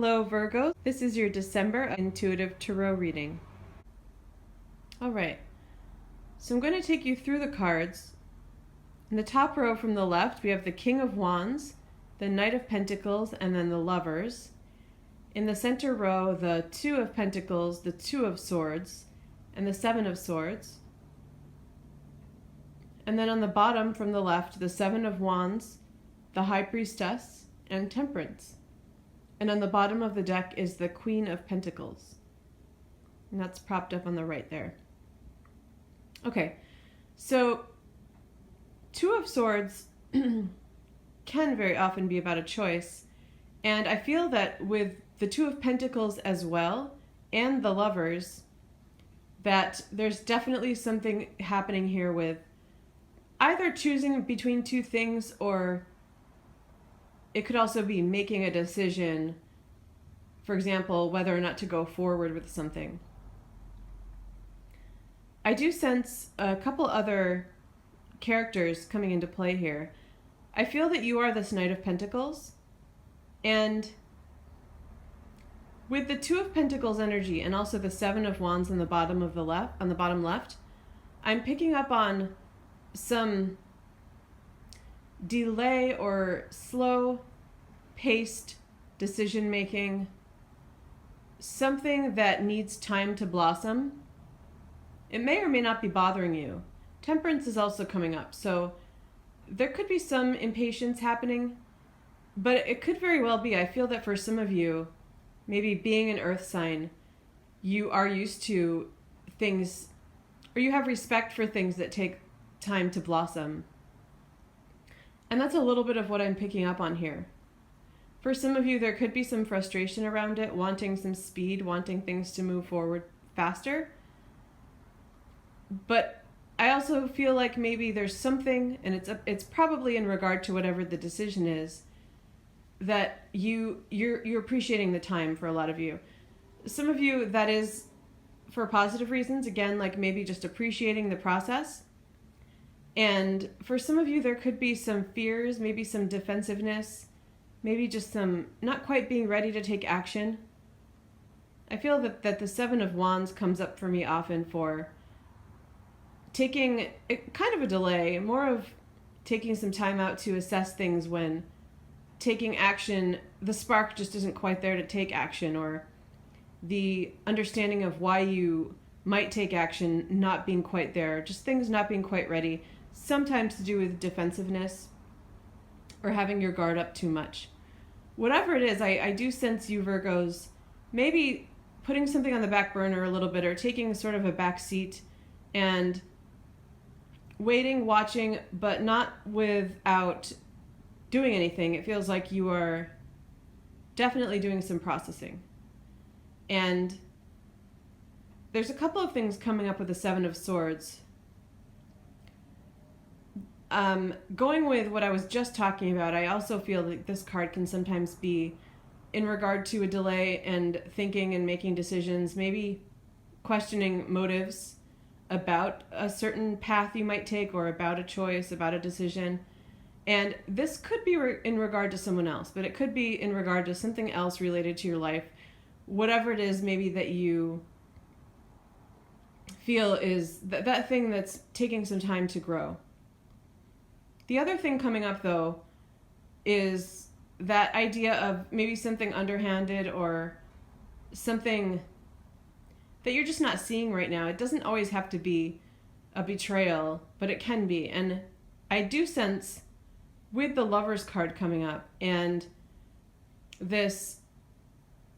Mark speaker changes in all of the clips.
Speaker 1: Hello Virgo, this is your December intuitive tarot reading. Alright, so I'm going to take you through the cards. In the top row from the left, we have the King of Wands, the Knight of Pentacles, and then the Lovers. In the center row, the Two of Pentacles, the Two of Swords, and the Seven of Swords. And then on the bottom from the left, the Seven of Wands, the High Priestess, and Temperance. And on the bottom of the deck is the Queen of Pentacles. And that's propped up on the right there. Okay, so Two of Swords can very often be about a choice. And I feel that with the Two of Pentacles as well, and the Lovers, that there's definitely something happening here with either choosing between two things, or it could also be making a decision, for example, whether or not to go forward with something. I do sense a couple other characters coming into play here. I feel that you are this Knight of Pentacles, and with the Two of Pentacles energy and also the Seven of Wands on the bottom of the left, on the bottom left, I'm picking up on some delay or slow paced decision making, something that needs time to blossom. It may or may not be bothering you. Temperance is also coming up, so there could be some impatience happening, but it could very well be, I feel that for some of you, maybe being an earth sign, you are used to things, or you have respect for things that take time to blossom. And that's a little bit of what I'm picking up on here. For some of you, there could be some frustration around it, wanting some speed, wanting things to move forward faster. But I also feel like maybe there's something, and it's probably in regard to whatever the decision is, that you're appreciating the time for a lot of you. Some of you, that is for positive reasons, again, like maybe just appreciating the process. And for some of you, there could be some fears, maybe some defensiveness, maybe just some not quite being ready to take action. I feel that the Seven of Wands comes up for me often for taking kind of a delay, more of taking some time out to assess things when taking action, the spark just isn't quite there to take action, or the understanding of why you might take action not being quite there, just things not being quite ready, sometimes to do with defensiveness or having your guard up too much. Whatever it is, I do sense you Virgos maybe putting something on the back burner a little bit, or taking sort of a back seat and waiting, watching, but not without doing anything. It feels like you are definitely doing some processing. And there's a couple of things coming up with the Seven of Swords. Going with what I was just talking about, I also feel that this card can sometimes be in regard to a delay and thinking and making decisions, maybe questioning motives about a certain path you might take, or about a choice, about a decision. And this could be in regard to someone else, but it could be in regard to something else related to your life. Whatever it is, maybe that you feel is that thing that's taking some time to grow. The other thing coming up, though, is that idea of maybe something underhanded, or something that you're just not seeing right now. It doesn't always have to be a betrayal, but it can be. And I do sense, with the Lovers card coming up and this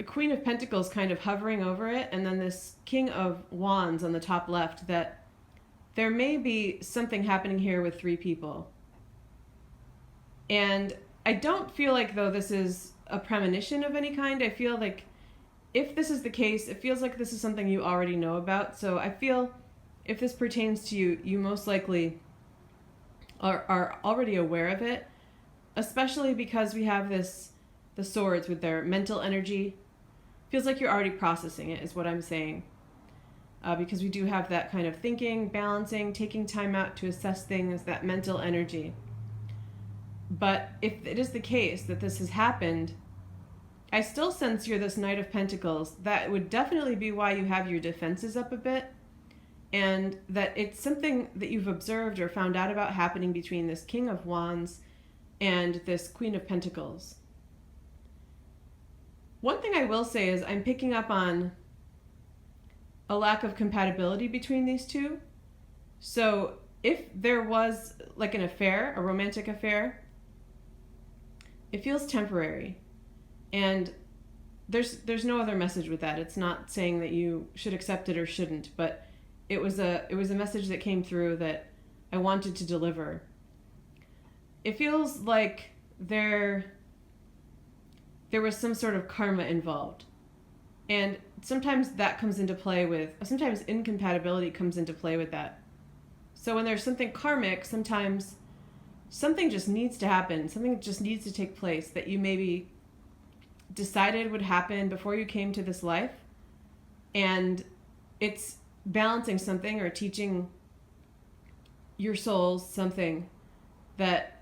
Speaker 1: Queen of Pentacles kind of hovering over it, and then this King of Wands on the top left, that there may be something happening here with three people. And I don't feel like, though, this is a premonition of any kind. I feel like if this is the case, it feels like this is something you already know about. So I feel if this pertains to you, you most likely are already aware of it, especially because we have the swords with their mental energy. Feels like you're already processing it, is what I'm saying. Because we do have that kind of thinking, balancing, taking time out to assess things, that mental energy. But if it is the case that this has happened, I still sense you're this Knight of Pentacles. That would definitely be why you have your defenses up a bit, and that it's something that you've observed or found out about happening between this King of Wands and this Queen of Pentacles. One thing I will say is I'm picking up on a lack of compatibility between these two. So if there was like an affair, a romantic affair, it feels temporary. And there's no other message with that. It's not saying that you should accept it or shouldn't, but it was a message that came through that I wanted to deliver. It feels like there was some sort of karma involved. And sometimes that comes into play with, sometimes incompatibility comes into play with that. So when there's something karmic, sometimes something just needs to happen. Something just needs to take place that you maybe decided would happen before you came to this life. And it's balancing something or teaching your souls something that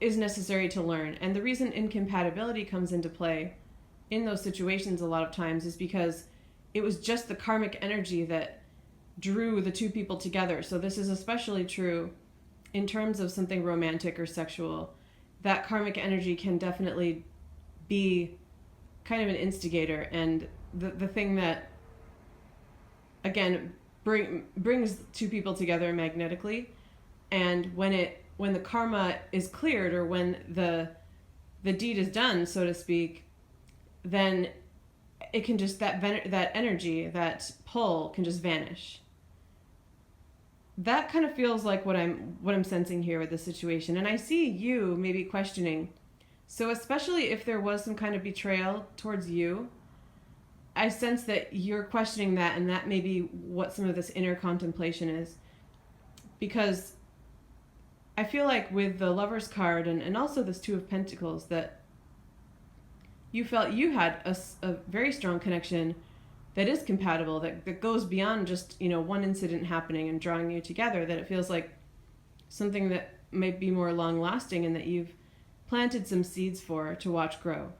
Speaker 1: is necessary to learn. And the reason incompatibility comes into play in those situations a lot of times is because it was just the karmic energy that drew the two people together. So this is especially true in terms of something romantic or sexual. That karmic energy can definitely be kind of an instigator and the thing that, again, brings two people together magnetically. And when the karma is cleared, or when the deed is done, so to speak, then it can just, that energy, that pull can just vanish. That kind of feels like what I'm sensing here with this situation. And I see you maybe questioning. So especially if there was some kind of betrayal towards you, I sense that you're questioning that, and that may be what some of this inner contemplation is. Because I feel like with the Lover's card and also this Two of Pentacles, that you felt you had a very strong connection that is compatible, that goes beyond just, one incident happening and drawing you together, that it feels like something that might be more long lasting and that you've planted some seeds for to watch grow.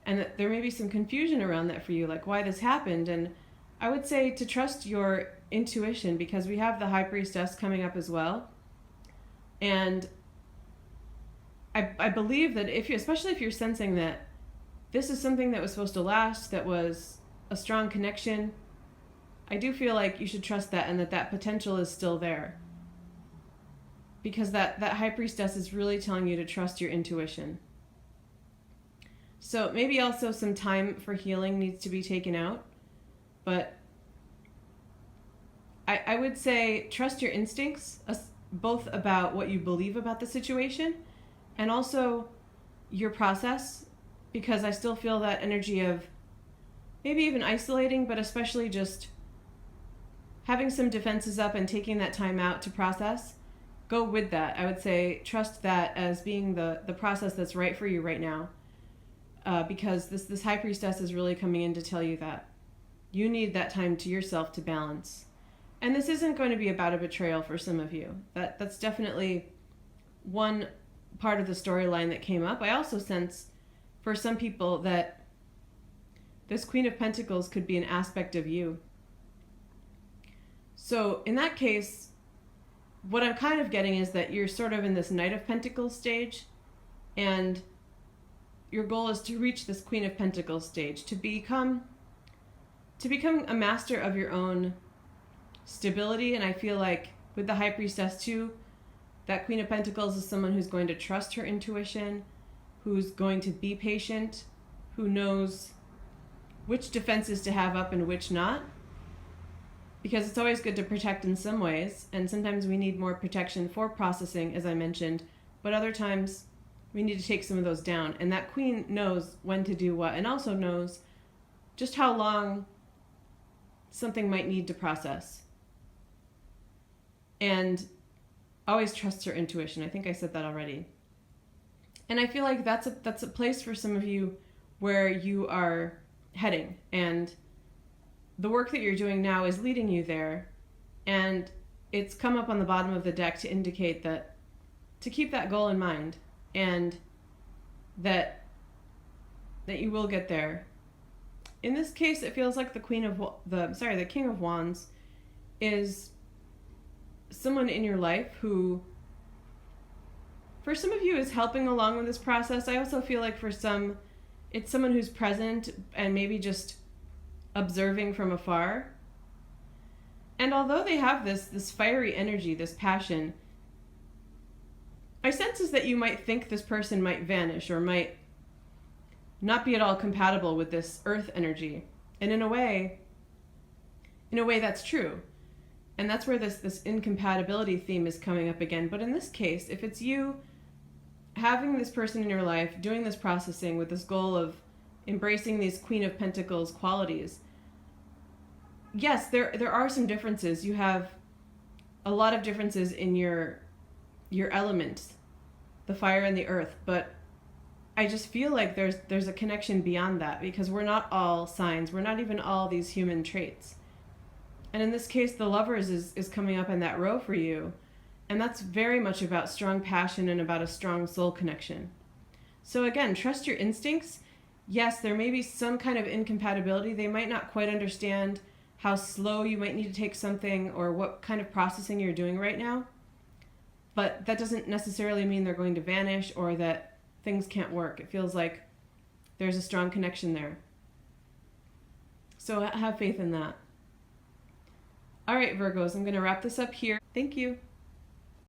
Speaker 1: And that there may be some confusion around that for you, like why this happened. And I would say to trust your intuition, because we have the High Priestess coming up as well. And I believe that especially if you're sensing that this is something that was supposed to last, that was a strong connection, I do feel like you should trust that, and that potential is still there. Because that High Priestess is really telling you to trust your intuition. So maybe also some time for healing needs to be taken out. But I would say trust your instincts, both about what you believe about the situation and also your process. Because I still feel that energy of maybe even isolating, but especially just having some defenses up and taking that time out to process. Go with that. I would say trust that as being the process that's right for you right now. Because this High Priestess is really coming in to tell you that you need that time to yourself to balance. And this isn't going to be about a betrayal for some of you. That's definitely one part of the storyline that came up. I also sense for some people that this Queen of Pentacles could be an aspect of you. So in that case, what I'm kind of getting is that you're sort of in this Knight of Pentacles stage, and your goal is to reach this Queen of Pentacles stage, to become a master of your own stability. And I feel like with the High Priestess too, that Queen of Pentacles is someone who's going to trust her intuition, who's going to be patient, who knows which defenses to have up and which not. Because it's always good to protect in some ways, and sometimes we need more protection for processing, as I mentioned, but other times we need to take some of those down. And that queen knows when to do what, and also knows just how long something might need to process. And always trusts her intuition. I think I said that already. And I feel like that's a place for some of you where you are heading, and the work that you're doing now is leading you there. And it's come up on the bottom of the deck to indicate that to keep that goal in mind, and that that you will get there. In this case, it feels like the King of Wands is someone in your life who, for some of you, is helping along with this process. I also feel like for some, it's someone who's present and maybe just observing from afar. And although they have this fiery energy, this passion, I sense is that you might think this person might vanish or might not be at all compatible with this earth energy. And in a way that's true. And that's where this incompatibility theme is coming up again. But in this case, if it's you having this person in your life, doing this processing with this goal of embracing these Queen of Pentacles qualities, yes, there are some differences. You have a lot of differences in your elements, the fire and the earth, but I just feel like there's a connection beyond that, because we're not all signs. We're not even all these human traits. And in this case, the Lovers is coming up in that row for you. And that's very much about strong passion and about a strong soul connection. So again, trust your instincts. Yes, there may be some kind of incompatibility. They might not quite understand how slow you might need to take something or what kind of processing you're doing right now. But that doesn't necessarily mean they're going to vanish or that things can't work. It feels like there's a strong connection there. So have faith in that. All right, Virgos, I'm going to wrap this up here. Thank you.